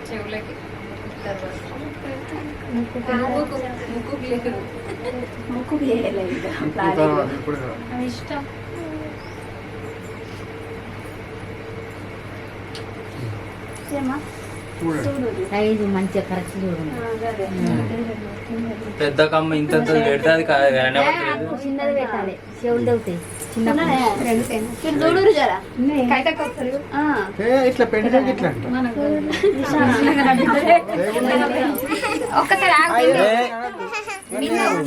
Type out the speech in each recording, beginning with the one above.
చెవులకి ముక్కు లేదు ఇష్టం. సైజు మంచిగా కరెక్ట్ చూడండి. పెద్ద కమ్మ ఇంత పెడతాది చిన్నది పెట్టాలి, చెవులు తగ్గుతాయి. చిన్న చూడు జరా ఇట్లా పెండి ఇట్లా ఒక్కసారి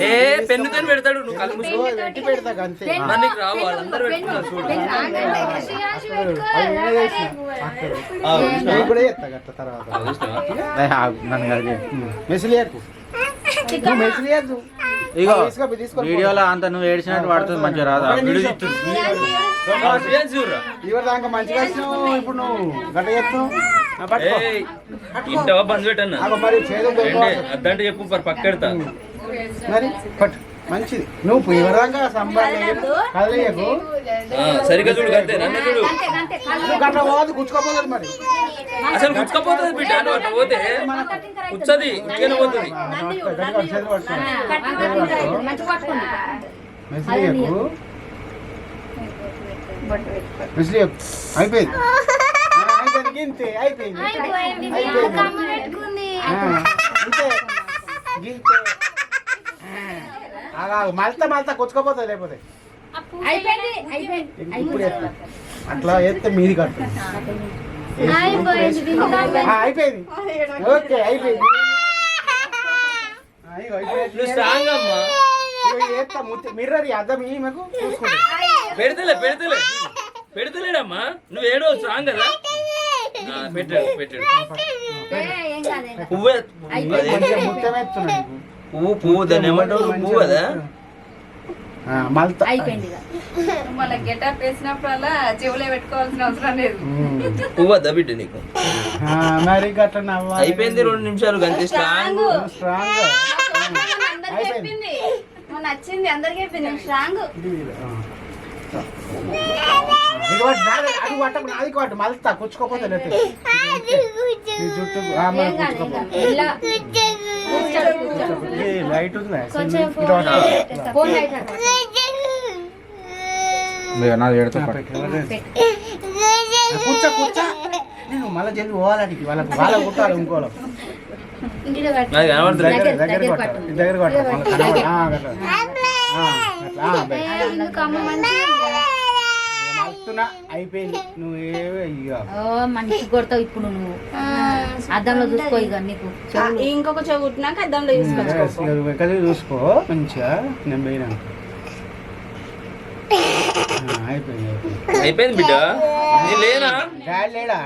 ఏ పెన్నుతో పెడతాడు, నువ్వు కళ్ళు పెట్టి పెడతా అంతే. నీకు రావు, వాళ్ళందరూ పెట్టుకున్నారు చూడు. కూడా చేస్తా అట్లా తర్వాత మెసిలియకు మెసిలియద్దు. ఇగో వీడియోలో అంత నువ్వు ఏడ్చినట్టు పడుతుంది, మంచిగా రాదా? ఇవరి దాకా మంచిగా వచ్చినావు, ఇప్పుడు నువ్వు గట్ట చేస్తున్నావు. ఇంటవా బంద్ పెట్టన్నా మరి చేదు అద్దంటే చెప్పు మరి పక్కెడతా. మరి పట్టు మంచిది. నువ్వు ఎవరిదాకా సంపాదకు సరిగ్గా చూడు, అంతే నన్ను చూడు. గట్ల పోదు గుచ్చుకోపోతుంది. మరి అసలు గుచ్చుకపోతుంది బిడ్డ, నువ్వు అట్లా పోతే కూర్చోది ఉట్టిగానే పోతుంది. అయిపోయింది గింతే అయిపోయింది మల్తా మల్తా కొచ్చుకోపోతుంది. లేకపోతే ఇప్పుడు అట్లా వేస్తే మీది కట్టు. అయిపోయింది ఓకే అయిపోయింది. స్ట్రాంగ్ అమ్మా మిర్రర్ అద్దం మాకు చూసుకుంటా. పెడతలే పెడతలే పెడతలేడమ్మా, నువ్వు ఏడో స్ట్రాంగ్ కదా. పెట్టాడు పెట్టాడు పువ్వు పువ్వు పువ్వు దాన్ని ఏమంటావు? పువ్వు కదా మల్తా అయిపోయింది. మళ్ళీ గెటప్ వేసినప్పుడల్లా చెవులే పెట్టుకోవాల్సిన అవసరం లేదు. పువ్వు వద్దా బిడ్డ నీకు? మరి గట్ల అయిపోయింది 2 నిమిషాలు అంతే. స్ట్రాంగ్ స్ట్రాంగ్ నచ్చింది అందరికి అయిపోయింది. స్ట్రాంగ్ అది కాటు మల్తా కూర్చుకోపోతే జుట్టు లైట్ ఉందా? కూర్చో కూర్చో. నేను మళ్ళీ జల్ది పోవాలడికి వాళ్ళకి వాళ్ళ కుట్టాలి. ఇంకోలో దగ్గర మల్తున్నా అయిపోయింది. మంచి కొడతావు ఇప్పుడు నువ్వు. అద్దంలో చూసుకో ఇక నీకు ఇంకొక చెవు కుట్టినాక అద్దంలో చూసుకో మంచిగా. నేను పోయినా అయిపోయింది బిడ్డ. లేనా డాడీ లేడా?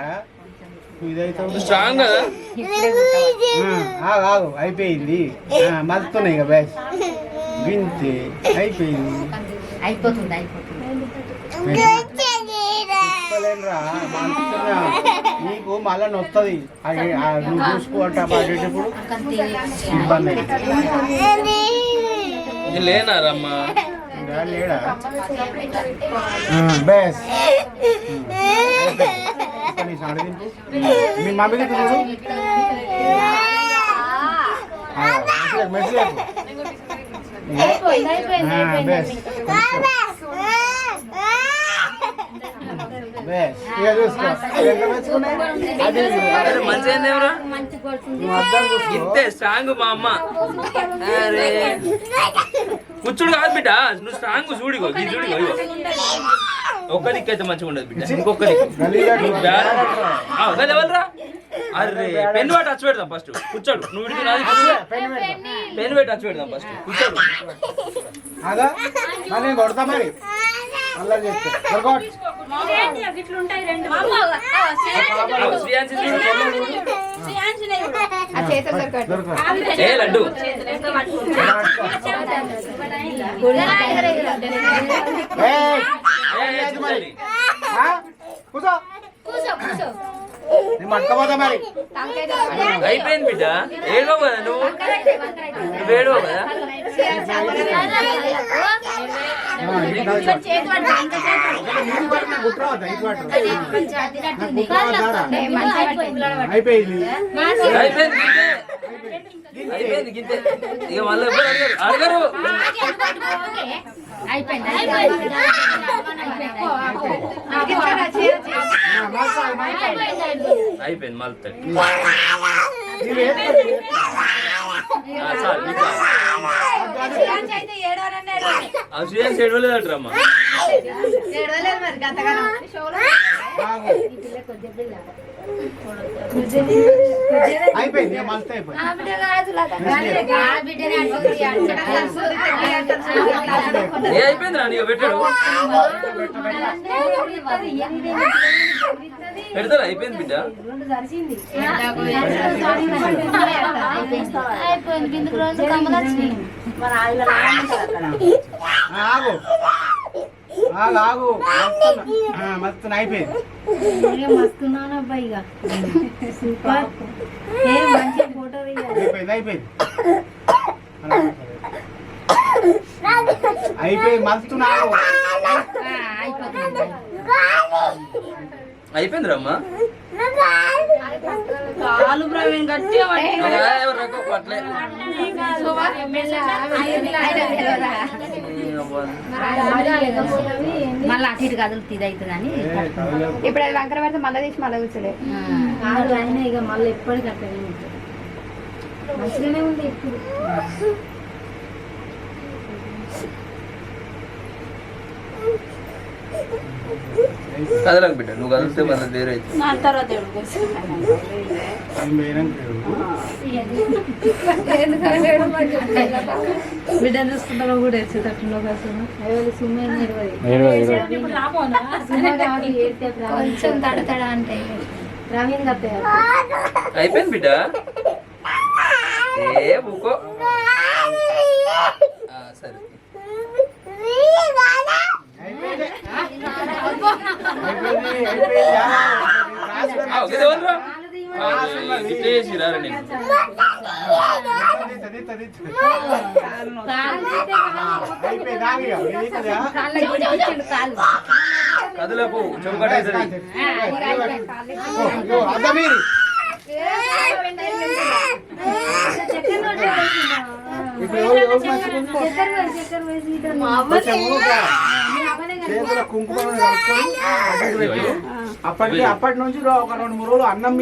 ఇదైతే స్ట్రాంగ్ కదా. ఆగు అయిపోయింది. మలుతున్నాయి ఇక బ్యాస్ గింతే అయిపోయింది. అయిపోతుంది అయిపోతుంది. నీకు మళ్ళా నొత్తది. నువ్వు చూసుకోవట పడేటప్పుడు ఇబ్బంది అవుతుంది. లేనా రమ్మా లేడా? బెస్ మీ మమ్మీ చూడు మెసేజ్ ఇంతే స్ట్రాంగ్ మా అమ్మ. అరే కూర్చుడు కాదు బిడ్డ, నువ్వు స్ట్రాంగ్ చూడిగో ఇది చూడిగో. ఒక్క దిక్కు అయితే మంచిగా ఉండదు బిడ్డ, ఇంకొక దిక్కువరా. అరే పెన్ పెట్టి టచ్ పెడదాం ఫస్ట్. కూర్చోడు నువ్వు పెన్ పెట్టి టచ్ పెడదాం ఫస్ట్. కూర్చోడు కొడతా మరి అలా చెప్తే లడ్డు మట్టుకోపోతా మరి. అయిపోయింది బిడ్డ. ఏడవ కదా నువ్వు, ఏడవ కదా. చేతి పట్టు, ఇంకా చేతి పట్టు. నీకు పట్టిన గుట్రావద్దా ఇటు పట్టు. కొంచెం అద్దినట్టుంది. అయిపోయింది అయిపోయింది అయిపోయింది గింతే. ఇక మళ్ళీ ఎప్పుడు అడగరు అయిపోయింది అయిపోయింది మళ్ళీ అసూయ చెడవలేదట్రమ్మా. ఏడవలేదు మరి గంతగానం అయిపోయింది మస్తు అయిపోయింది ఏ అయిపోయింది రా నీకు పెట్టాడు పెడతారా అయిపోయింది బిడ్డ అయిపోయింది బిందుకు రోజు కమ్మలు వచ్చినాయి ఆగు ఆగు ఆగు మస్తు అయిపోయింది మస్తున్నాను అబ్బాయి ఇక సూపర్ మంచి ఫోటో అయిపోయింది అయిపోయింది అయిపోయింది మస్తు నాకు అయిపోయింది రమ్మా కాలు ప్రవీణ్ గట్టిగా పట్లే మళ్ళీ అటు ఇటు కదులు తీది అవుతుందని ఇప్పుడు అది వంకర పెడితే మళ్ళీ తీసి మళ్ళీ కూర్చోలే అయినా ఇక మళ్ళీ ఎప్పటికీ అట్లనే ఉంటుంది మంచిగానే ఉంది ఇప్పుడు కదలకు బిడ్డ నువ్వు కదిలితే మళ్ళీ వేరే అవుతుంది నా తర్వాత బిడ్డ చూసుకుంటా కూడా వచ్చేటట్టున్నావు కదా సుమ్మే కొంచెం తడతడా అంటే ప్రవీణ్ గత అయిపోయింది బిడ్డ ఏ ఊకో సరే కదులకు చెంపటేసరి కుంకుమ అప్పటి నుంచి ఒక 2-3 రోజులు అన్నం